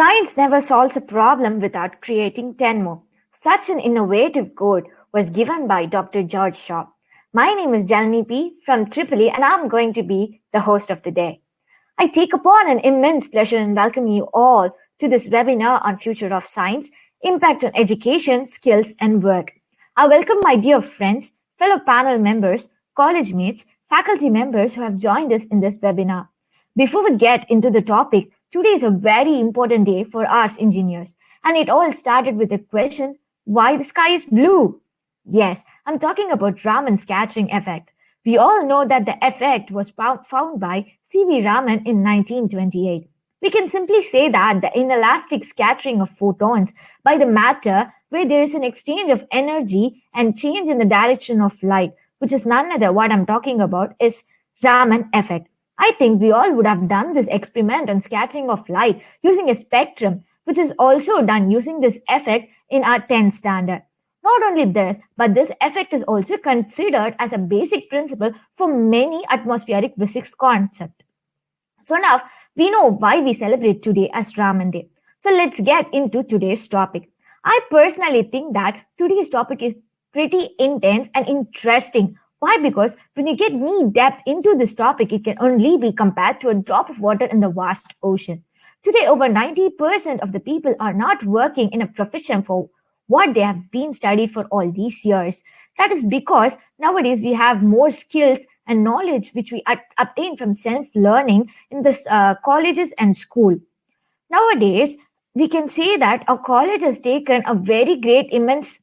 Science never solves a problem without creating 10 more. Such an innovative quote was given by Dr. George Shaw. My name is Jalini P. from Tripoli and I'm going to be the host of the day. I take upon an immense pleasure in welcoming you all to this webinar on future of science, impact on education, skills and work. I welcome my dear friends, fellow panel members, college mates, faculty members who have joined us in this webinar. Before we get into the topic, today is a very important day for us engineers, and it all started with the question, why the sky is blue? Yes, I'm talking about Raman scattering effect. We all know that the effect was found by C.V. Raman in 1928. We can simply say that the inelastic scattering of photons by the matter where there is an exchange of energy and change in the direction of light, which is none other what I'm talking about, is Raman effect. I think we all would have done this experiment on scattering of light using a spectrum, which is also done using this effect in our 10th standard. Not only this, but this effect is also considered as a basic principle for many atmospheric physics concepts. So now we know why we celebrate today as Raman Day. So let's get into today's topic. I personally think that today's topic is pretty intense and interesting. Why? Because when you get knee depth into this topic, it can only be compared to a drop of water in the vast ocean. Today, over 90% of the people are not working in a profession for what they have been studied for all these years. That is because nowadays we have more skills and knowledge which we obtain from self-learning in the colleges and school. Nowadays, we can say that our college has taken a very great, immense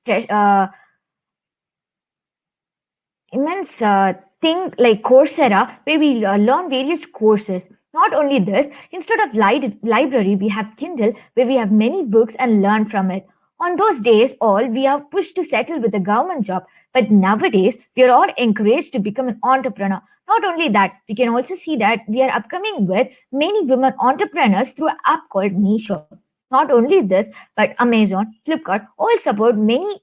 thing like Coursera, where we learn various courses. Not only this, instead of library, we have Kindle, where we have many books and learn from it. On those days, all we are pushed to settle with a government job. But nowadays, we are all encouraged to become an entrepreneur. Not only that, we can also see that we are upcoming with many women entrepreneurs through an app called Meesho. Not only this, but Amazon, Flipkart all support many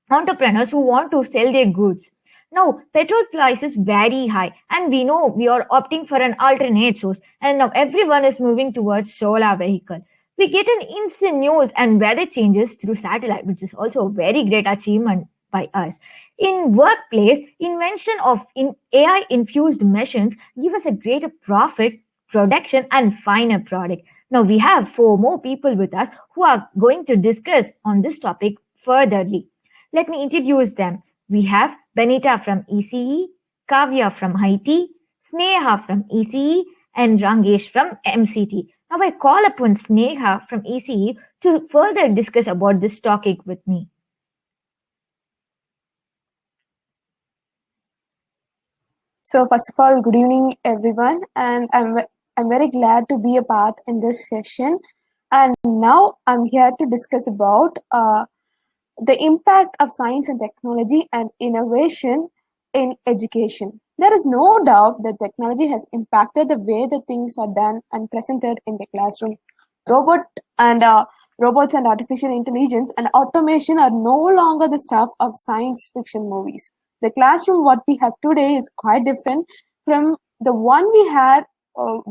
entrepreneurs who want to sell their goods. Now, petrol price is very high, and we know we are opting for an alternate source, and now everyone is moving towards solar vehicle. We get an instant news and weather changes through satellite, which is also a very great achievement by us. In workplace, invention of AI-infused machines give us a greater profit, production, and finer product. Now, we have four more people with us who are going to discuss on this topic furtherly. Let me introduce them. We have Benita from ECE, Kavya from IT, Sneha from ECE, and Rangesh from MCT. Now I call upon Sneha from ECE to further discuss about this topic with me. So first of all, good evening everyone, and I'm very glad to be a part in this session. And now I'm here to discuss about the impact of science and technology and innovation in education. There is no doubt that technology has impacted the way the things are done and presented in the classroom. Robots and artificial intelligence and automation are no longer the stuff of science fiction movies. The classroom what we have today is quite different from the one we had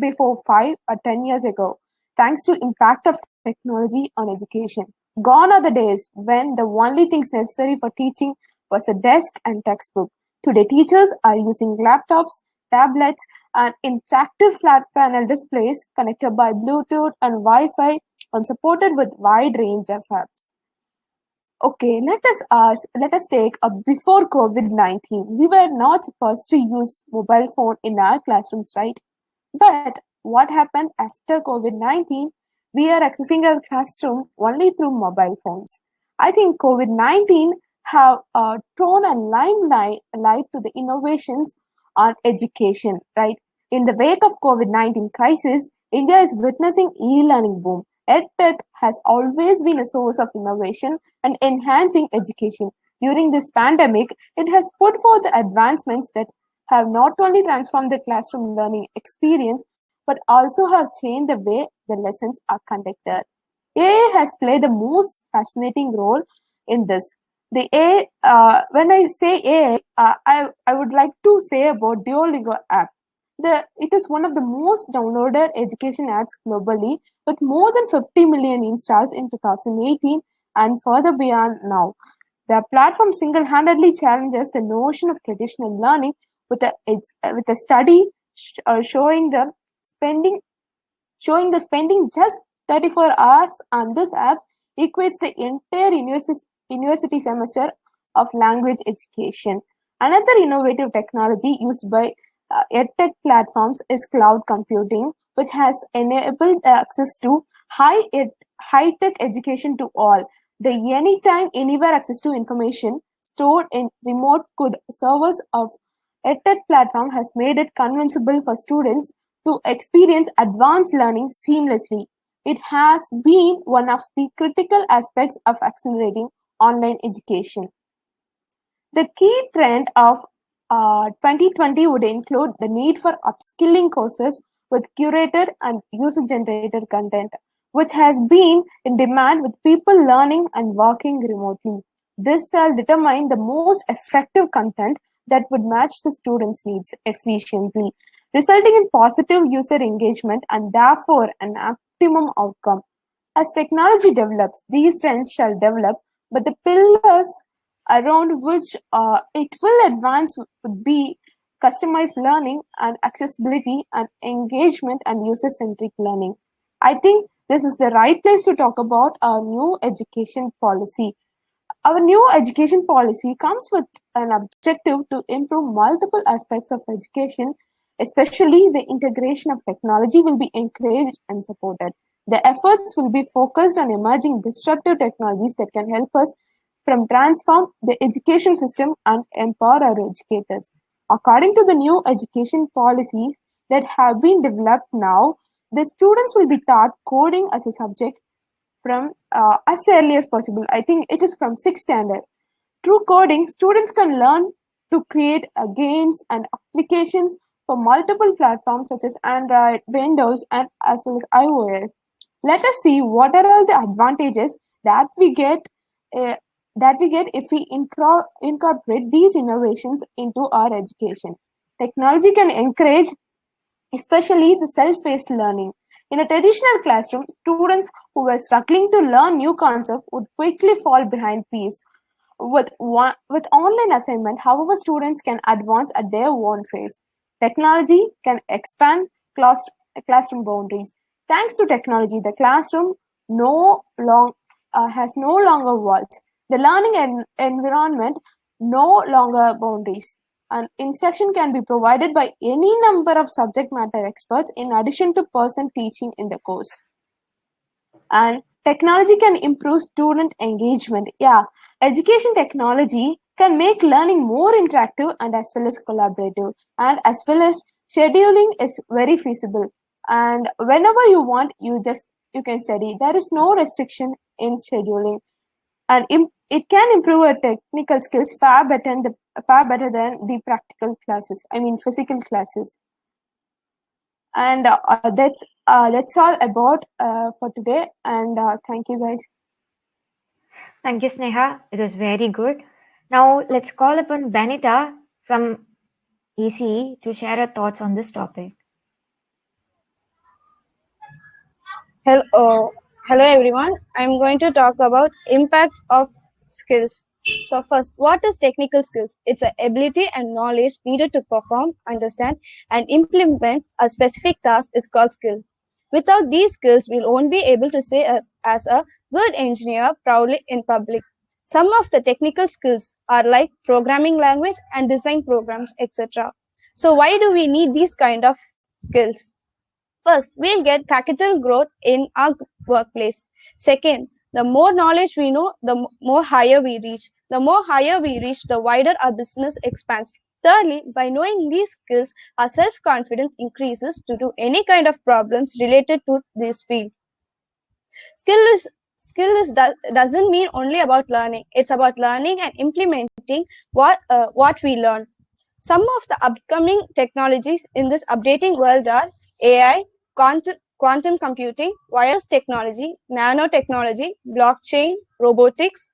before 5 or 10 years ago, thanks to impact of technology on education. Gone are the days when the only things necessary for teaching was a desk and textbook. Today, teachers are using laptops, tablets, and interactive flat panel displays connected by Bluetooth and Wi-Fi and supported with wide range of apps. Okay, let us take a before COVID-19. We were not supposed to use mobile phone in our classrooms, right? But what happened after COVID-19? We are accessing our classroom only through mobile phones. I think COVID-19 have thrown a limelight to the innovations on education, right? In the wake of COVID-19 crisis, India is witnessing e-learning boom. EdTech has always been a source of innovation and enhancing education. During this pandemic, it has put forth advancements that have not only transformed the classroom learning experience, but also have changed the way the lessons are conducted. AI has played the most fascinating role in this. The AI, when I say AI, I would like to say about Duolingo app. It is one of the most downloaded education apps globally, with more than 50 million installs in 2018 and further beyond now. The platform single-handedly challenges the notion of traditional learning with a study showing the spending just 34 hours on this app equates the entire university semester of language education. Another innovative technology used by edtech platforms is cloud computing, which has enabled access to high-tech education to all. The anytime, anywhere access to information stored in remote could servers of edtech platform has made it convincible for students to experience advanced learning seamlessly. It has been one of the critical aspects of accelerating online education. The key trend of 2020 would include the need for upskilling courses with curated and user-generated content, which has been in demand with people learning and working remotely. This shall determine the most effective content that would match the students' needs efficiently, resulting in positive user engagement and therefore an optimum outcome. As technology develops, these trends shall develop, but the pillars around which it will advance would be customized learning and accessibility and engagement and user-centric learning. I think this is the right place to talk about our new education policy. Our new education policy comes with an objective to improve multiple aspects of education, especially the integration of technology will be encouraged and supported. The efforts will be focused on emerging disruptive technologies that can help us from transform the education system and empower our educators. According to the new education policies that have been developed now, the students will be taught coding as a subject from as early as possible. I think it is from 6th standard. Through coding, students can learn to create games and applications for multiple platforms such as Android, Windows, and as well as iOS. Let us see what are all the advantages that we get if we incorporate these innovations into our education. Technology can encourage especially the self-paced learning. In a traditional classroom, students who were struggling to learn new concepts would quickly fall behind peers. With online assignment, however, students can advance at their own pace. Technology can expand classroom boundaries. Thanks to technology, the classroom has no longer walls. The learning environment no longer boundaries. And instruction can be provided by any number of subject matter experts in addition to person teaching in the course. And technology can improve student engagement. Yeah, education technology can make learning more interactive and as well as collaborative, and as well as scheduling is very feasible. And whenever you want, you can study. There is no restriction in scheduling, and it can improve our technical skills far better than the practical classes. I mean, physical classes. And that's all about for today. And thank you, guys. Thank you, Sneha. It was very good. Now let's call upon Benita from ECE to share her thoughts on this topic. Hello everyone. I'm going to talk about impact of skills. So first, what is technical skills? It's the ability and knowledge needed to perform, understand, and implement a specific task is called skill. Without these skills, we won't be able to say us as a good engineer proudly in public. Some of the technical skills are like programming language and design programs, etc. So why do we need these kind of skills? First, we'll get capital growth in our workplace. Second, the more knowledge we know, the more higher we reach. The more higher we reach, the wider our business expands. Thirdly, by knowing these skills, our self-confidence increases to do any kind of problems related to this field. Doesn't mean only about learning. It's about learning and implementing what we learn. Some of the upcoming technologies in this updating world are AI, quantum computing, wireless technology, nanotechnology, blockchain, robotics,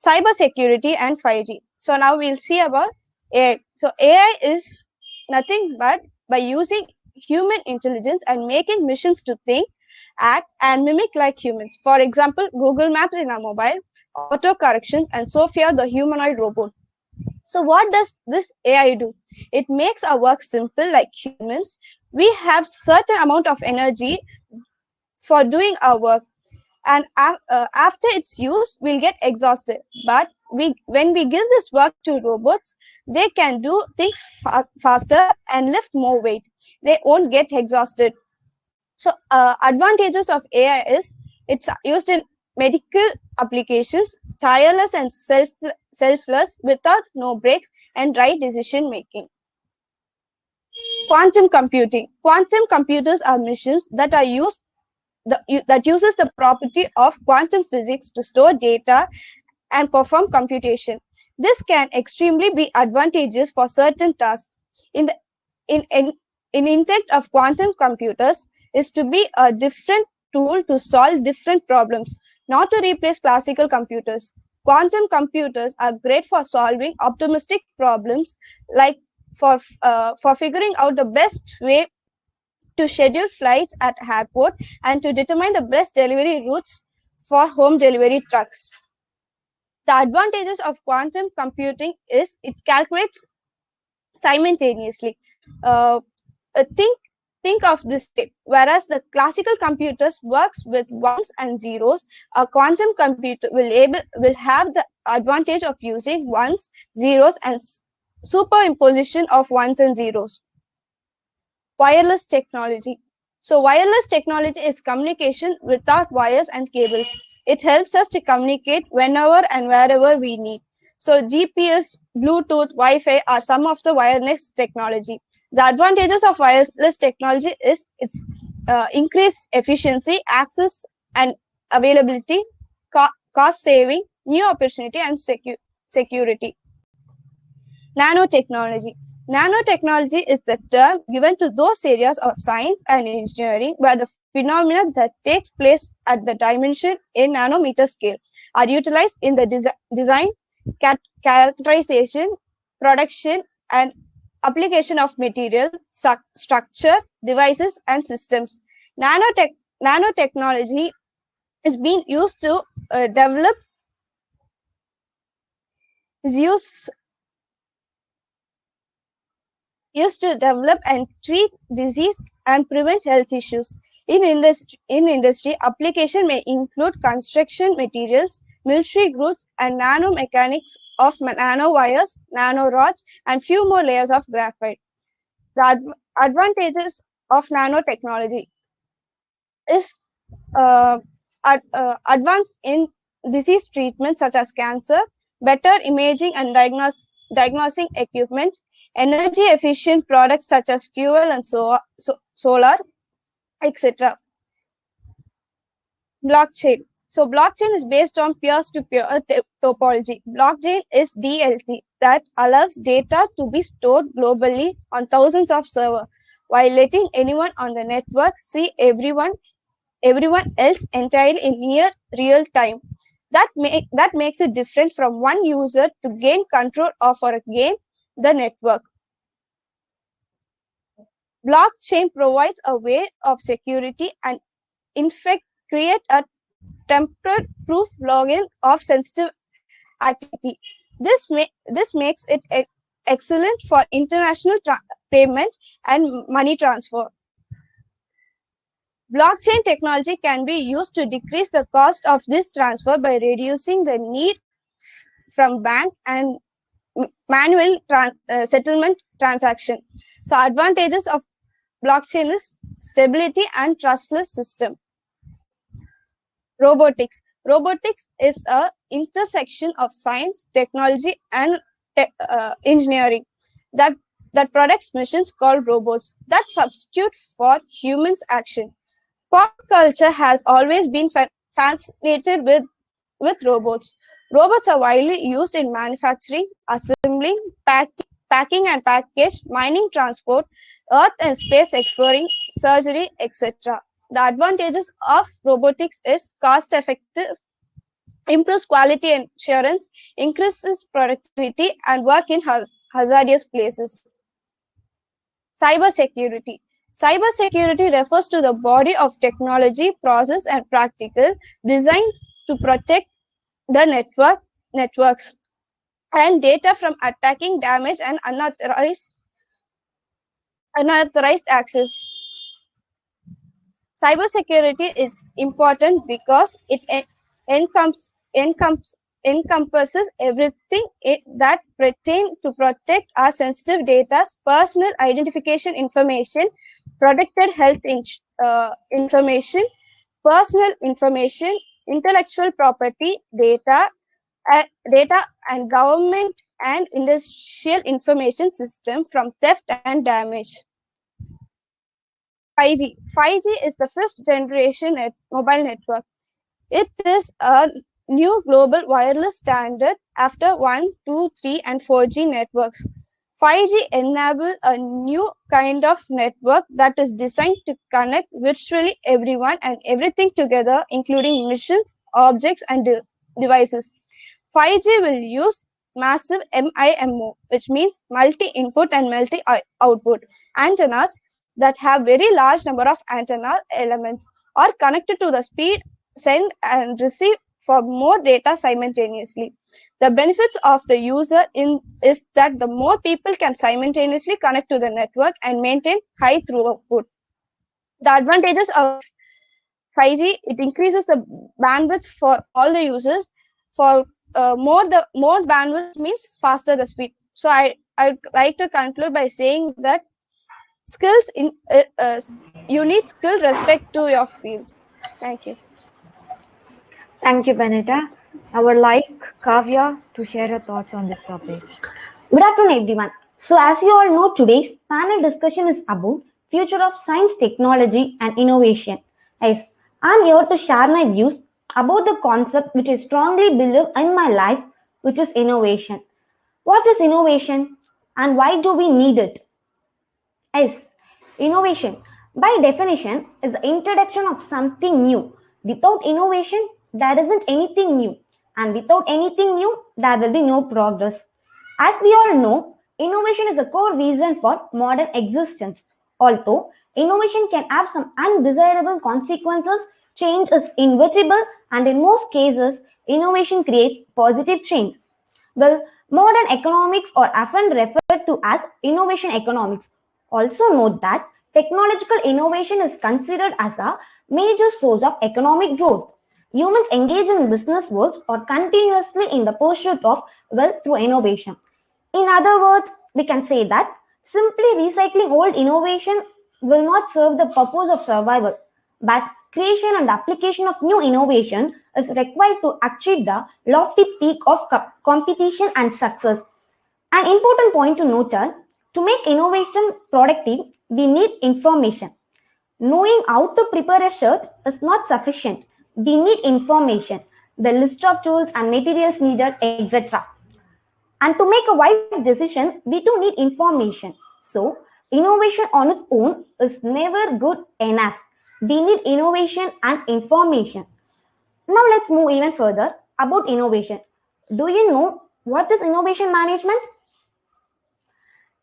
cybersecurity, and 5G. So now we'll see about AI. So AI is nothing but by using human intelligence and making machines to think, act, and mimic like humans. For example, Google Maps in our mobile, auto corrections, and Sophia, the humanoid robot. So what does this AI do? It makes our work simple like humans. We have certain amount of energy for doing our work, and after it's used, we'll get exhausted. But when we give this work to robots, they can do things faster and lift more weight. They won't get exhausted. So advantages of AI is it's used in medical applications, tireless and selfless, without no breaks and right decision making. Quantum computing. Quantum computers are machines that are used that uses the property of quantum physics to store data and perform computation. This can extremely be advantageous for certain tasks. In intent of quantum computers is to be a different tool to solve different problems, not to replace classical computers. Quantum computers are great for solving optimistic problems, like for figuring out the best way to schedule flights at airport and to determine the best delivery routes for home delivery trucks. The advantages of quantum computing is it calculates simultaneously. Think of this way. Whereas the classical computers works with ones and zeros, a quantum computer will have the advantage of using ones, zeros, and superimposition of ones and zeros. Wireless technology. So wireless technology is communication without wires and cables. It helps us to communicate whenever and wherever we need. So GPS, Bluetooth, Wi-Fi are some of the wireless technology. The advantages of wireless technology is its increased efficiency, access and availability, cost saving, new opportunity, and security. Nanotechnology. Nanotechnology is the term given to those areas of science and engineering where the phenomena that takes place at the dimension in nanometer scale are utilized in the design, characterization, production, and application of material, structure, devices, and systems. Nanotechnology is being used to develop and treat disease and prevent health issues. In industry, application may include construction materials, military goods, and nanomechanics of nanowires, nanorods, and few more layers of graphite. The advantages of nanotechnology is advance in disease treatment such as cancer, better imaging and diagnosing equipment, energy efficient products such as fuel and solar, etc. Blockchain. So blockchain is based on peer-to-peer topology. Blockchain is DLT that allows data to be stored globally on thousands of servers while letting anyone on the network see everyone else entirely in near real time. That makes it different from one user to gain control of or gain the network. Blockchain provides a way of security and in fact create a tamper-proof login of sensitive activity. This makes it excellent for international payment and money transfer. Blockchain technology can be used to decrease the cost of this transfer by reducing the need from bank and manual settlement transaction. So advantages of blockchain is stability and trustless system. Robotics. Robotics is a intersection of science, technology, and engineering that products machines called robots that substitute for humans' action. Pop culture has always been fascinated with robots. Robots are widely used in manufacturing, assembling, packing and package, mining, transport, earth and space exploring, surgery, etc. The advantages of robotics is cost effective, improves quality assurance, increases productivity, and work in hazardous places. Cybersecurity. Cybersecurity refers to the body of technology, process, and practical designed to protect the networks and data from attacking, damage, and unauthorized access. Cybersecurity is important because it encompasses everything that pertains to protect our sensitive data, personal identification information, protected health information, personal information, intellectual property, data and government and industrial information system from theft and damage. 5G. 5G is the fifth generation mobile network. It is a new global wireless standard after 1, 2, 3, and 4G networks. 5G enables a new kind of network that is designed to connect virtually everyone and everything together, including machines, objects, and devices. 5G will use massive MIMO, which means multi-input and multi-output antennas that have very large number of antenna elements are connected to the speed, send and receive for more data simultaneously. The benefits of the user is that the more people can simultaneously connect to the network and maintain high throughput. The advantages of 5G, it increases the bandwidth for all the users. For more bandwidth means faster the speed. So I would like to conclude by saying that skills you need skill respect to your field. Thank you. Thank you, Benita. I would like Kavya to share her thoughts on this topic. Good afternoon, everyone. So, as you all know, today's panel discussion is about future of science, technology, and innovation. Yes, I'm here to share my views about the concept which I strongly believe in my life, which is innovation. What is innovation, and why do we need it? Yes, innovation, by definition, is the introduction of something new. Without innovation, there isn't anything new, and without anything new, there will be no progress. As we all know, innovation is a core reason for modern existence. Although innovation can have some undesirable consequences, change is inevitable, and in most cases, innovation creates positive change. Well, modern economics are often referred to as innovation economics. Also note that technological innovation is considered as a major source of economic growth. Humans engaged in business works are continuously in the pursuit of wealth through innovation. In other words, we can say that simply recycling old innovation will not serve the purpose of survival, but creation and application of new innovation is required to achieve the lofty peak of competition and success. An important point to note is, to make innovation productive, we need information. Knowing how to prepare a shirt is not sufficient. We need information, the list of tools and materials needed, etc. And to make a wise decision, we do need information. So, innovation on its own is never good enough. We need innovation and information. Now, let's move even further about innovation. Do you know what is innovation management?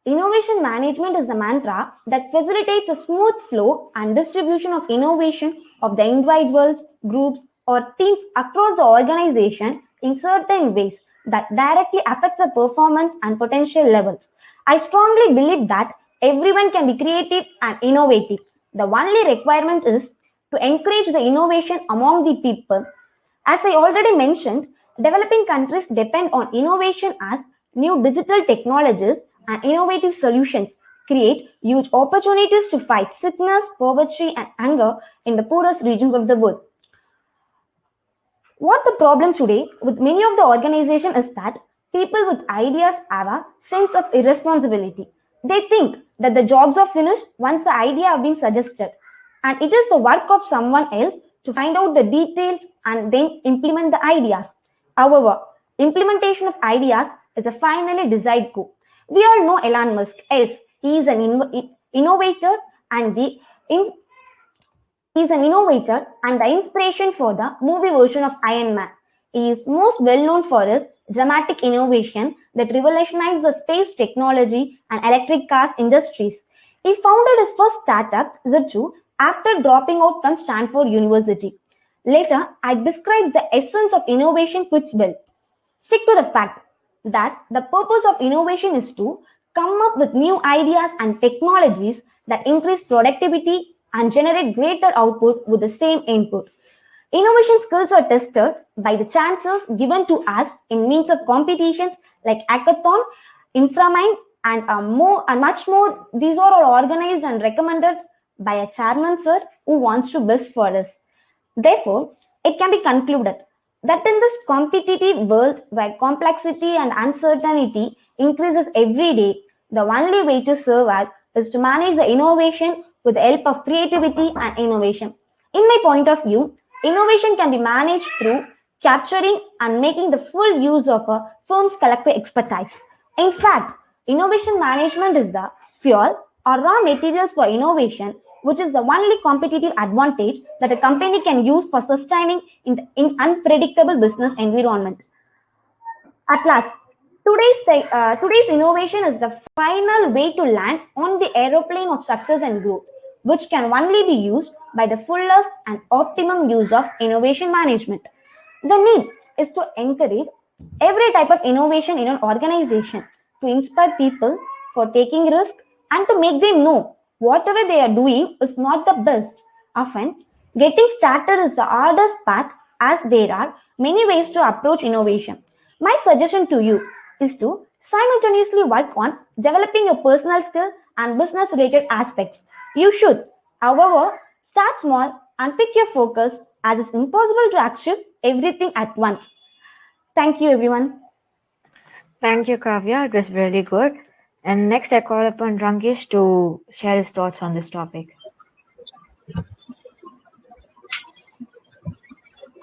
Innovation management is the mantra that facilitates a smooth flow and distribution of innovation of the individuals, groups, or teams across the organization in certain ways that directly affects the performance and potential levels. I strongly believe that everyone can be creative and innovative. The only requirement is to encourage the innovation among the people. As I already mentioned, developing countries depend on innovation as new digital technologies and innovative solutions create huge opportunities to fight sickness, poverty, and hunger in the poorest regions of the world. What the problem today with many of the organizations is that people with ideas have a sense of irresponsibility. They think that the jobs are finished once the idea have been suggested, and it is the work of someone else to find out the details and then implement the ideas. However, implementation of ideas is a finally desired goal. We all know Elon Musk. Yes, he is an innovator and the inspiration for the movie version of Iron Man. He is most well known for his dramatic innovation that revolutionized the space technology and electric cars industries. He founded his first startup, Zipchu, after dropping out from Stanford University. Later, I describes the essence of innovation quits Bell. Stick to the fact that the purpose of innovation is to come up with new ideas and technologies that increase productivity and generate greater output with the same input. Innovation skills are tested by the chances given to us in means of competitions like hackathon, inframind, and much more. These are all organized and recommended by a chairman sir who wants to best for us. Therefore, it can be concluded that in this competitive world where complexity and uncertainty increases every day, the only way to survive is to manage the innovation with the help of creativity and innovation. In my point of view, innovation can be managed through capturing and making the full use of a firm's collective expertise. In fact, innovation management is the fuel or raw materials for innovation, which is the only competitive advantage that a company can use for sustaining in unpredictable business environment. At last, today's innovation is the final way to land on the aeroplane of success and growth, which can only be used by the fullest and optimum use of innovation management. The need is to encourage every type of innovation in an organization, to inspire people for taking risk and to make them know whatever they are doing is not the best. Often, getting started is the hardest part as there are many ways to approach innovation. My suggestion to you is to simultaneously work on developing your personal skill and business related aspects. You should, however, start small and pick your focus as it's impossible to achieve everything at once. Thank you, everyone. Thank you, Kavya. It was really good. And next, I call upon Rankesh to share his thoughts on this topic.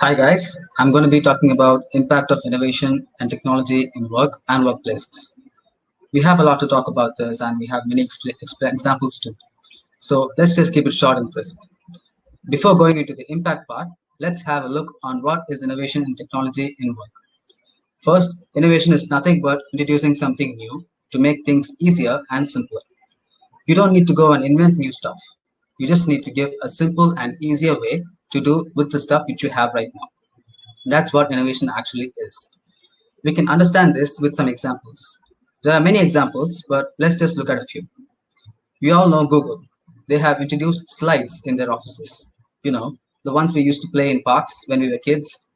Hi guys, I'm going to be talking about impact of innovation and technology in work and workplaces. We have a lot to talk about this and we have many examples too. So let's just keep it short and crisp. Before going into the impact part, let's have a look on what is innovation and technology in work. First, innovation is nothing but introducing something new to make things easier and simpler. You don't need to go and invent new stuff. You just need to give a simple and easier way to do with the stuff which you have right now. That's what innovation actually is. We can understand this with some examples. There are many examples, but let's just look at a few. We all know Google. They have introduced slides in their offices. You know, the ones we used to play in parks when we were kids.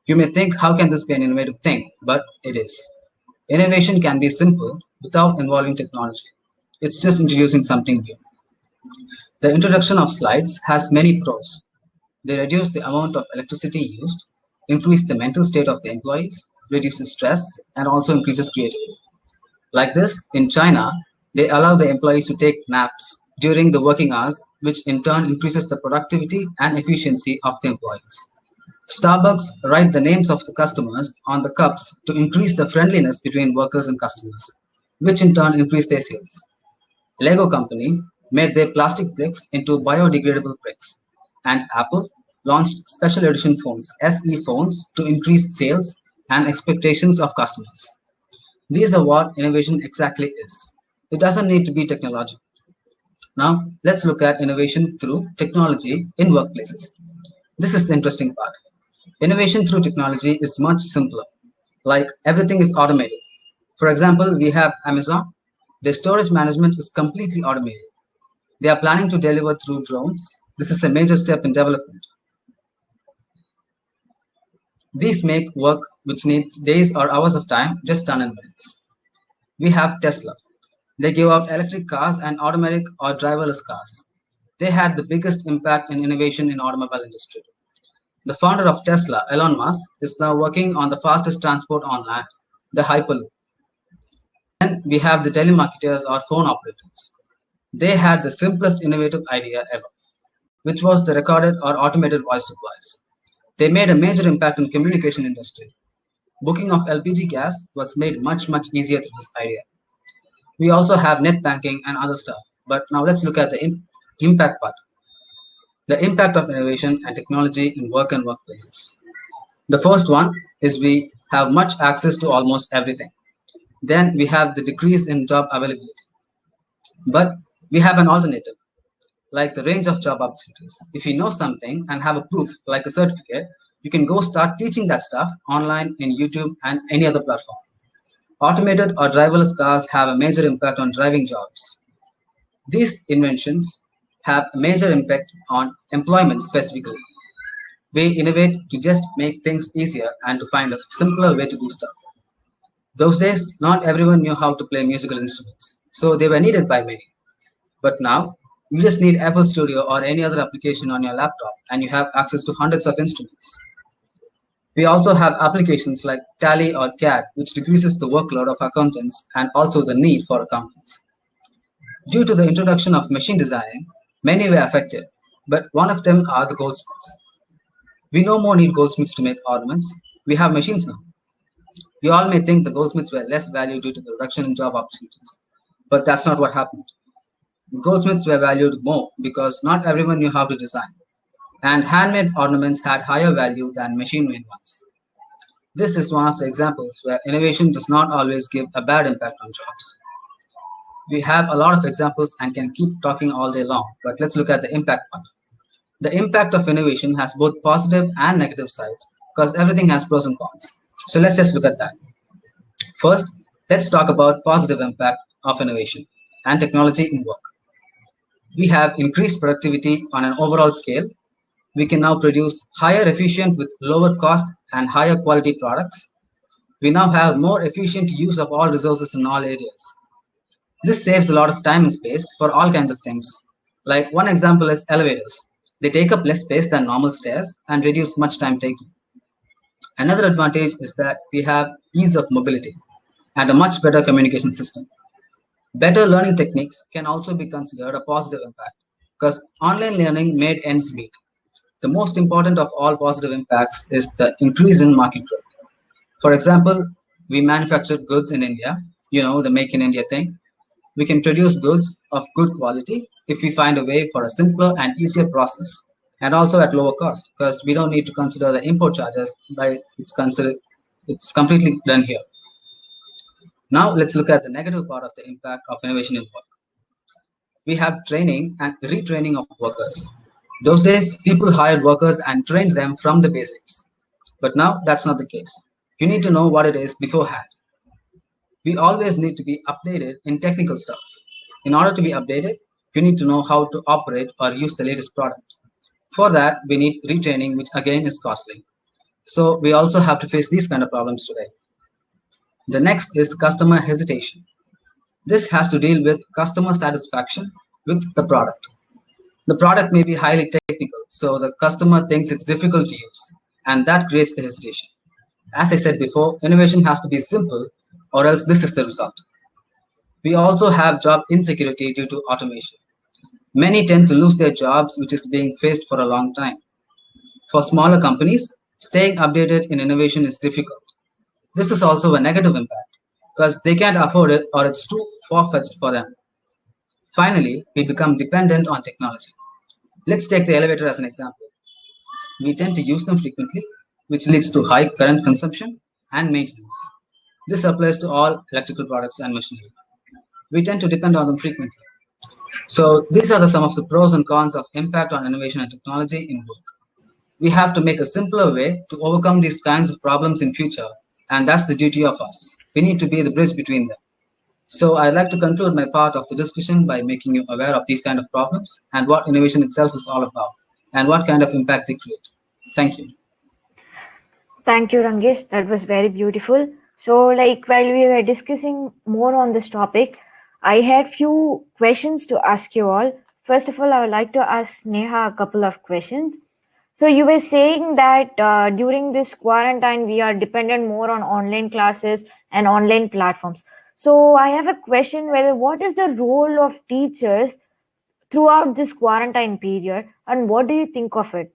You may think, how can this be an innovative thing? But it is. Innovation can be simple without involving technology. It's just introducing something new. The introduction of slides has many pros. They reduce the amount of electricity used, increase the mental state of the employees, reduces stress, and also increases creativity. Like this, in China, they allow the employees to take naps during the working hours, which in turn increases the productivity and efficiency of the employees. Starbucks write the names of the customers on the cups to increase the friendliness between workers and customers, which in turn increase their sales. Lego company made their plastic bricks into biodegradable bricks, and Apple launched special edition phones, SE phones, to increase sales and expectations of customers. These are what innovation exactly is. It doesn't need to be technological. Now, let's look at innovation through technology in workplaces. This is the interesting part. Innovation through technology is much simpler. Like everything is automated. For example, we have Amazon. Their storage management is completely automated. They are planning to deliver through drones. This is a major step in development. These make work which needs days or hours of time just done in minutes. We have Tesla. They give out electric cars and automatic or driverless cars. They had the biggest impact in innovation in automobile industry. The founder of Tesla, Elon Musk, is now working on the fastest transport on land, the Hyperloop. Then we have the telemarketers or phone operators. They had the simplest innovative idea ever, which was the recorded or automated voice replies. They made a major impact in communication industry. Booking of LPG gas was made much easier through this idea. We also have net banking and other stuff. But now let's look at the impact part. The impact of innovation and technology in work and workplaces. The first one is we have much access to almost everything. Then we have the decrease in job availability. But We have an alternative, like the range of job opportunities. If you know something and have a proof, like a certificate, you can go start teaching that stuff online in YouTube and any other platform. Automated or driverless cars have a major impact on driving jobs. These inventions have a major impact on employment specifically. We innovate to just make things easier and to find a simpler way to do stuff. Those days, not everyone knew how to play musical instruments, so they were needed by many. But now, you just need FL Studio or any other application on your laptop, and you have access to hundreds of instruments. We also have applications like Tally or CAD, which decreases the workload of accountants and also the need for accountants. Due to the introduction of machine designing, many were affected, but one of them are the goldsmiths. We no more need goldsmiths to make ornaments. We have machines now. You all may think the goldsmiths were less valued due to the reduction in job opportunities, but that's not what happened. Goldsmiths were valued more because not everyone knew how to design, and handmade ornaments had higher value than machine-made ones. This is one of the examples where innovation does not always give a bad impact on jobs. We have a lot of examples and can keep talking all day long, but let's look at the impact part. The impact of innovation has both positive and negative sides because everything has pros and cons. So let's just look at that. First, let's talk about positive impact of innovation and technology in work. We have increased productivity on an overall scale. We can now produce higher efficient with lower cost and higher quality products. We now have more efficient use of all resources in all areas. This saves a lot of time and space for all kinds of things. Like one example is elevators. They take up less space than normal stairs and reduce much time taken. Another advantage is that we have ease of mobility and a much better communication system. Better learning techniques can also be considered a positive impact because online learning made ends meet. The most important of all positive impacts is the increase in market growth. For example, we manufacture goods in India, the Make in India thing. We can produce goods of good quality if we find a way for a simpler and easier process, and also at lower cost because we don't need to consider the import charges by it's completely done here. Now let's look at the negative part of the impact of innovation in work. We have training and retraining of workers. Those days, people hired workers and trained them from the basics. But now that's not the case. You need to know what it is beforehand. We always need to be updated in technical stuff. In order to be updated, you need to know how to operate or use the latest product. For that, we need retraining, which again is costly. So we also have to face these kind of problems today. The next is customer hesitation. This has to deal with customer satisfaction with the product. The product may be highly technical, so the customer thinks it's difficult to use, and that creates the hesitation. As I said before, innovation has to be simple, or else this is the result. We also have job insecurity due to automation. Many tend to lose their jobs, which is being faced for a long time. For smaller companies, staying updated in innovation is difficult. This is also a negative impact because they can't afford it or it's too far-fetched for them. Finally, we become dependent on technology. Let's take the elevator as an example. We tend to use them frequently, which leads to high current consumption and maintenance. This applies to all electrical products and machinery. We tend to depend on them frequently. So these are some of the pros and cons of impact on innovation and technology in work. We have to make a simpler way to overcome these kinds of problems in future, and that's the duty of us. We need to be the bridge between them. So I'd like to conclude my part of the discussion by making you aware of these kind of problems and what innovation itself is all about and what kind of impact they create. Thank you. Thank you, Rangesh. That was very beautiful. So while we were discussing more on this topic, I had few questions to ask you all. First of all, I would like to ask Neha a couple of questions. So you were saying that during this quarantine, we are dependent more on online classes and online platforms. So I have a question what is the role of teachers throughout this quarantine period and what do you think of it?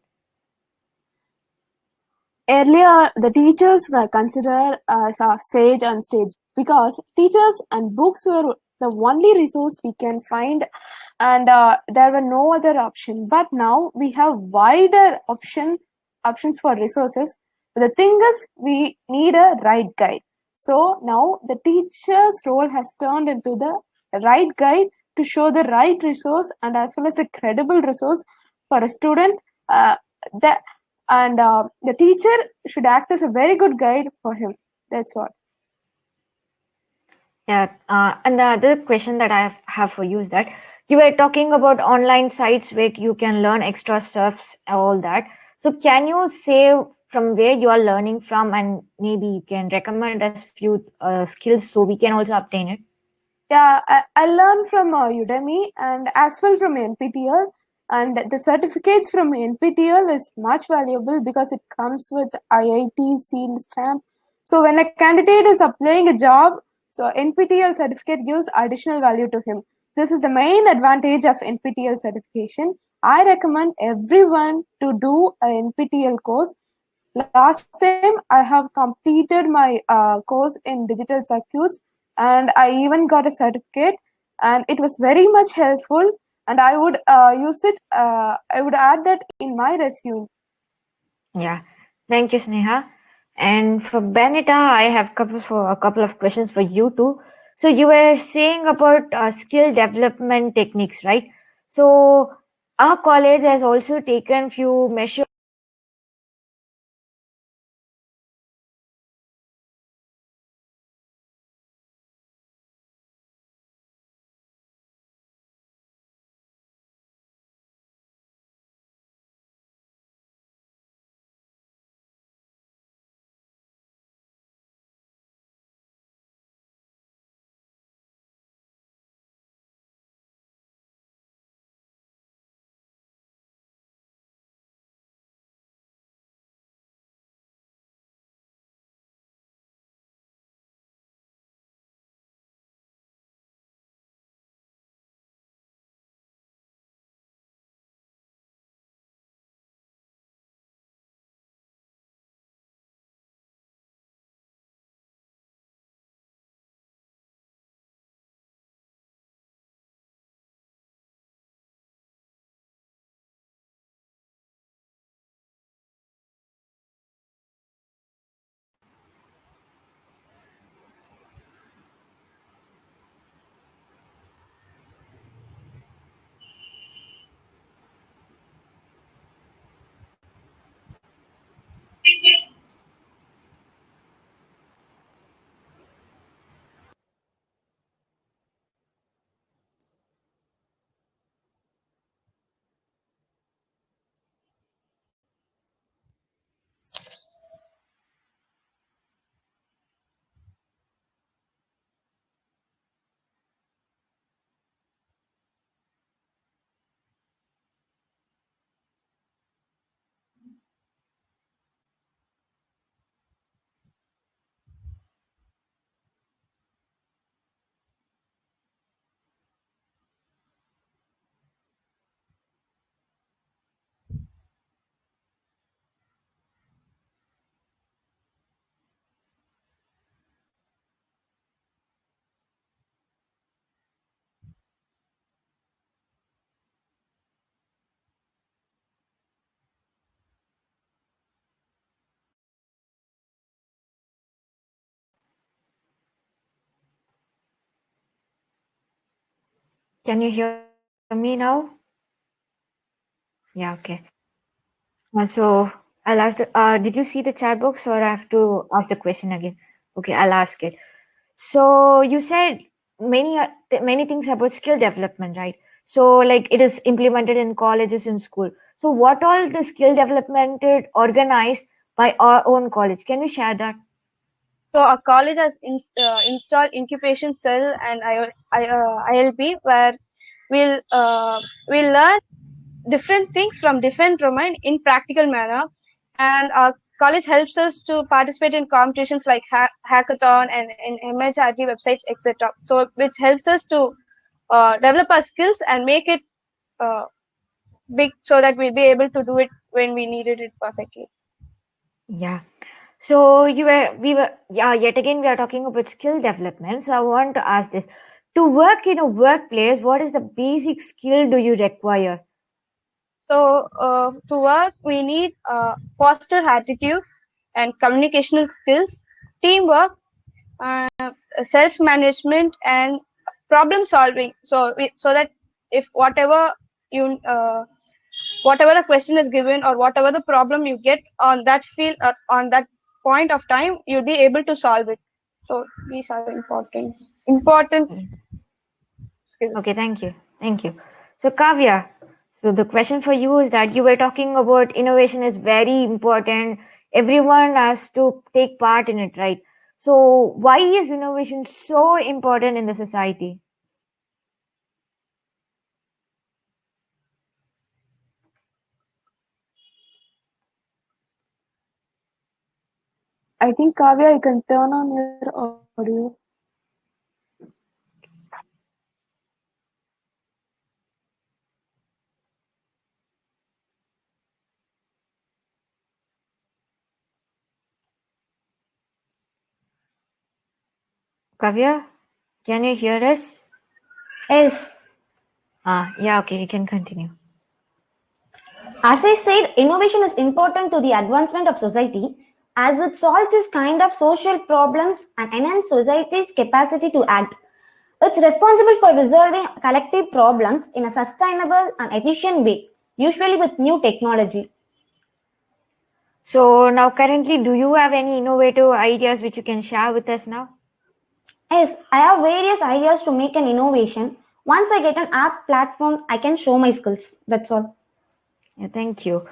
Earlier, the teachers were considered as a sage on stage because teachers and books were the only resource we can find, and there were no other option. But now we have wider options for resources. But the thing is, we need a right guide. So now the teacher's role has turned into the right guide to show the right resource and as well as the credible resource for a student. The teacher should act as a very good guide for him. That's what. Yeah, and the other question that I have for you is that you were talking about online sites where you can learn extra stuffs, all that. So can you say from where you are learning from, and maybe you can recommend us few skills so we can also obtain it? Yeah, I learned from Udemy and as well from NPTEL. And the certificates from NPTEL is much valuable because it comes with IIT seal stamp. So when a candidate is applying a job, so NPTEL certificate gives additional value to him. This is the main advantage of NPTEL certification. I recommend everyone to do an NPTEL course. Last time I have completed my course in digital circuits and I even got a certificate and it was very much helpful and I would use it. I would add that in my resume. Yeah, thank you, Sneha. And for Benita, I have a couple of questions for you too. So you were saying about skill development techniques, right? So our college has also taken few measures. Can you hear me now? Yeah, okay. So I'll ask did you see the chat box or I have to ask the question again? Okay, I'll ask it. So you said many things about skill development, right? So like it is implemented in colleges and school. So what all the skill development organized by our own college? Can you share that? So our college has installed incubation cell and ILP where we'll learn different things from different domain in practical manner, and our college helps us to participate in competitions like hackathon and MHRD websites, etc. So which helps us to develop our skills and make it big so that we'll be able to do it when we needed it perfectly. Yeah. So yet again we are talking about skill development. So I want to ask this: to work in a workplace, what is the basic skill do you require? So to work, we need positive attitude and communicational skills, teamwork, self-management, and problem solving. So that if whatever the question is given, or whatever the problem you get on that field, on that point of time, you'll be able to solve it. So these are the important skills. Okay, thank you. Thank you. So, Kavya, so the question for you is that you were talking about innovation is very important. Everyone has to take part in it, right? So, why is innovation so important in the society? I think Kavya, you can turn on your audio. Kavya, can you hear us? Yes. Yeah, okay, you can continue. As I said, innovation is important to the advancement of society as it solves this kind of social problems and enhances society's capacity to act. It's responsible for resolving collective problems in a sustainable and efficient way, usually with new technology. So, now currently, do you have any innovative ideas which you can share with us now? Yes, I have various ideas to make an innovation. Once I get an app platform, I can show my skills. That's all. Yeah, thank you.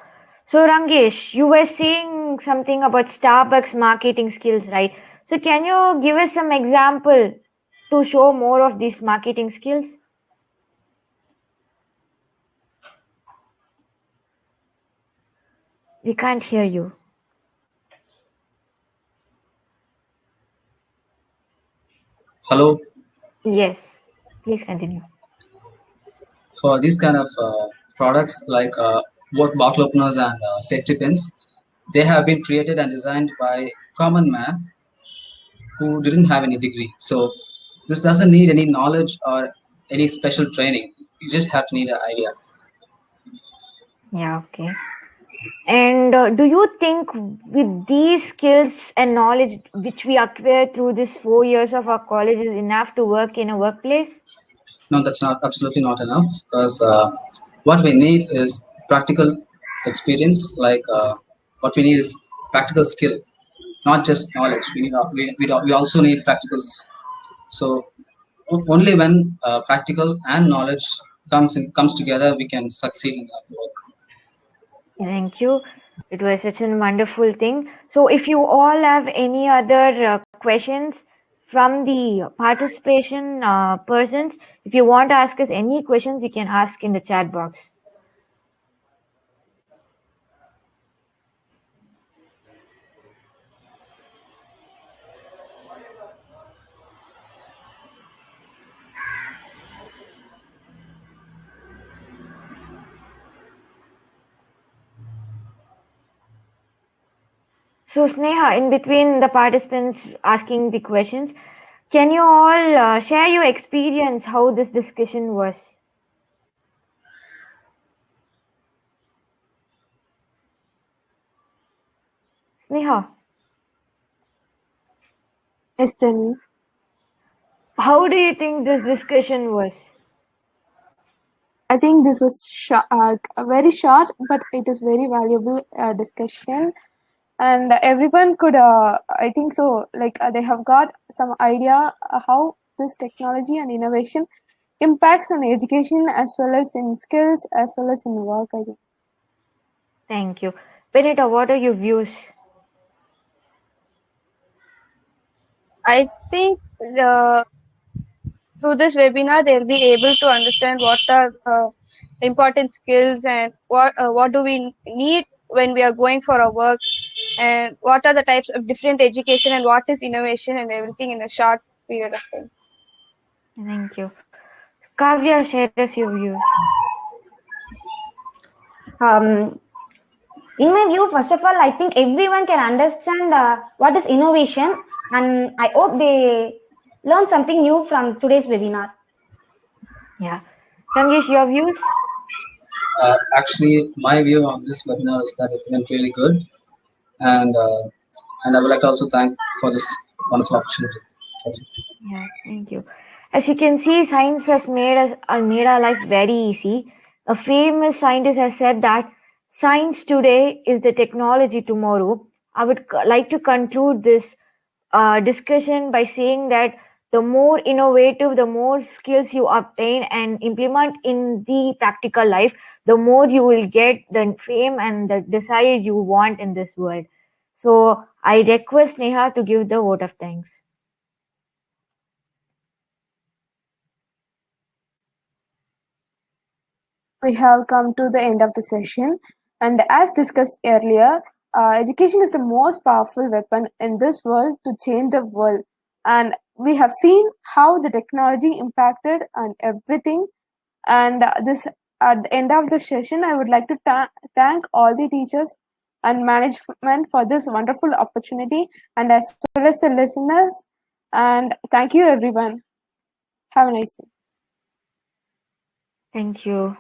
So, Rangesh, you were saying something about Starbucks marketing skills, right? So, can you give us some example to show more of these marketing skills? We can't hear you. Hello. Yes, please continue. For these kind of products like both bottle openers and safety pins, they have been created and designed by common man who didn't have any degree. So this doesn't need any knowledge or any special training. You just have to need an idea. Yeah, okay. And do you think with these skills and knowledge which we acquire through this 4 years of our college is enough to work in a workplace? No, that's not absolutely not enough because what we need is practical experience. Like what we need is practical skill, not just knowledge. We need we also need practicals. So only when practical and knowledge comes together, we can succeed in our work. Thank you. It was such a wonderful thing. So, if you all have any other questions from the participation persons, if you want to ask us any questions, you can ask in the chat box. So, Sneha, in between the participants asking the questions, can you all share your experience how this discussion was? Sneha, Yes, tell me. how do you think this discussion was? I think this was very short, but it is very valuable discussion, and everyone could. I think so. Like they have got some idea how this technology and innovation impacts on education as well as in skills as well as in work. I think. Thank you. Benita, what are your views? I think through this webinar, they'll be able to understand what are important skills and what do we need when we are going for a work, and what are the types of different education and what is innovation and everything in a short period of time. Thank you. Kavya, share us your views. In my view, first of all, I think everyone can understand what is innovation, and I hope they learn something new from today's webinar. Yeah. Rangesh, your views? Actually, my view on this webinar is that it went really good, and I would like to also thank for this wonderful opportunity. That's it. Yeah, thank you. As you can see, science has made our life very easy. A famous scientist has said that science today is the technology tomorrow. I would like to conclude this discussion by saying that the more innovative, the more skills you obtain and implement in the practical life, the more you will get the fame and the desire you want in this world. So I request Neha to give the vote of thanks. We have come to the end of the session. And as discussed earlier, education is the most powerful weapon in this world to change the world. And we have seen how the technology impacted on everything. And this at the end of the session, I would like to thank all the teachers and management for this wonderful opportunity, and as well as the listeners. And thank you, everyone. Have a nice day. Thank you.